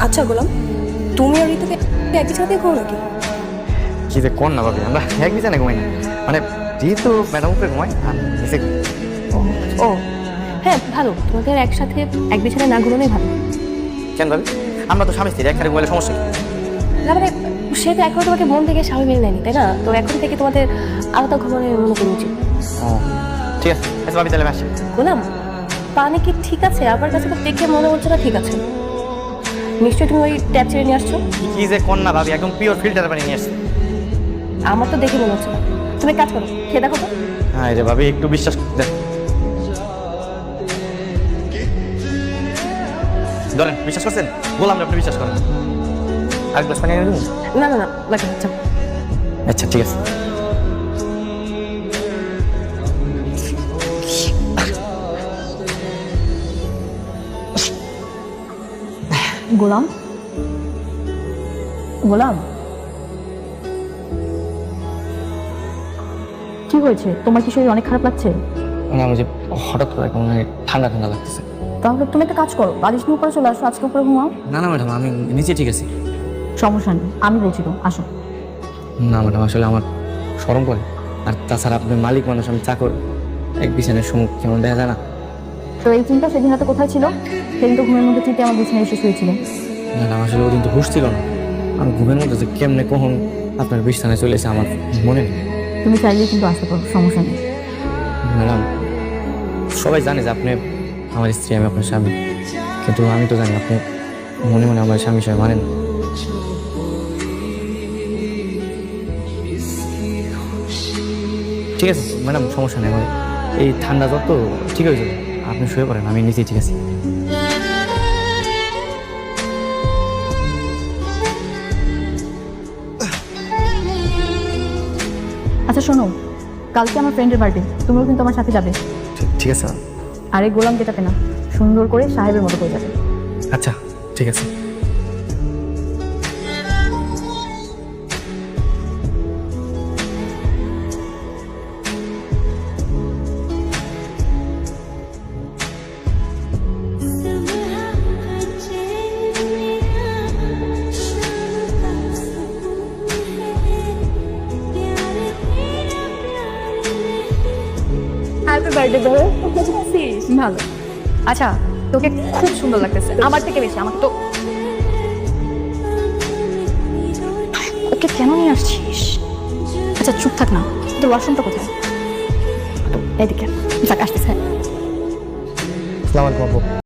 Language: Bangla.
আচ্ছা গোলাম, তুমি আর ঋতুকে একই সাথে ঘুমো নাকি? কি যে কোন না ভাবি, আমরা এক বিছানায় ঘুমাই না। মানে যেহেতু ম্যাডাম উপরে ঘুমাই আর নিচে। ও হ্যাঁ, ভালো, তোমাদের একসাথে এক বিছানায় না ঘুমানোই ভালো। কেন ভাবি, আমরা তো স্বামী স্ত্রী, একসাথে ঘুমাইলে সমস্যা কি? না মানে সে তো এখনো তোমাকে মন থেকে স্বামী মেনে নেয়নি, তাই না? তো এখন থেকে তোমাদের আলাদা ঘুমানোর মনে করা উচিত। ও ঠিক আছে, আচ্ছা ভাবি তাহলে আমি আসি। গোলাম, পানি কি ঠিক আছে? আমার কাছে তো দেখে মনে হচ্ছে না ঠিক আছে। নিশ্চয়ই তুমি ওই ট্যাপ ছেড়ে নিয়ে আসছো। কি যে কোন না ভাবি, একদম পিওর ফিল্টার পানি নিয়ে আসছি। আমার তো দেখে মনে হচ্ছে না। তুমি এক কাজ করো, খেয়ে দেখো তো। হ্যাঁ রে ভাবি, একটু বিশ্বাস দেন, ধরেন বিশ্বাস করছেন? বললাম আপনি বিশ্বাস করেন। আর গ্লাস পানি এনে দেবো? না না না, লাগে না, আচ্ছা। আচ্ছা ঠিক আছে। গোলাম, গোলাম, কি হয়েছে? তোমার কি শরীর অনেক খারাপ লাগছে? মানে আমি যে হঠাৎ করে কেমন ঠান্ডা ঠান্ডা লাগতেছে। তাহলে তুমি একটা কাজ করো, বালিশ নিয়ে উপরে চলে আসো, আজকে উপরে ঘুমাও। না না ম্যাডাম, আমি নিচে ঠিক আছি। সমস্যা নেই, আমি বলছি তো, আসো। না ম্যাডাম, আসলে আমার শরম করে। আর তাছাড়া আপনি মালিক মানুষ, আমি চাকর, এক বিছানের সম্মুখ কেমন দেখা যায় না। তো এই চিন্তা সেদিন রাতে কোথায় ছিল? সেদিন তো ঘুমের মধ্যে চিন্তা আমার বিছানায় এসে শুয়েছিল। ম্যাডাম আসলে ওদিন তো হুশ ছিল না। আমি ঘুমের মধ্যে যে কেমনে কখন আপনার বিছানায় চলে এসে আমার মনে নেই। তুমি চাইলেই কিন্তু আসতে পারো, সমস্যা নেই। ম্যাডাম সবাই জানে যে আপনি আমার স্ত্রী, আমি আপনার স্বামী, কিন্তু আমি তো জানি আপনি মনে মনে আমার স্বামী হিসেবে মানেন। ঠিক আছে ম্যাডাম, সমস্যা নেই, আমার এই ঠান্ডা জ্বর তো ঠিক হয়ে যাবে। আপনি শুয়ে পড়েন, আমি নিচেই ঠিক আছি। আচ্ছা শোনো, কালকে আমার ফ্রেন্ডের বার্থডে, তুমিও কিন্তু আমার সাথে যাবে। ঠিক আছে। আর এই গোলাম যেটাতে না, সুন্দর করে সাহেবের মতো করে যাবে। আচ্ছা ঠিক আছে। হ্যাপি বার্থডে ধরো। ভালো। আচ্ছা, তোকে খুব সুন্দর লাগতেছে, আমার থেকে বেশি। আমার তো ওকে কেন নিয়ে আসছিস? আচ্ছা চুপ থাক না, তোর ওয়াশরুমটা কোথায়? এদিকে, যাক আসতেছে। আসসালামু আলাইকুম আপু।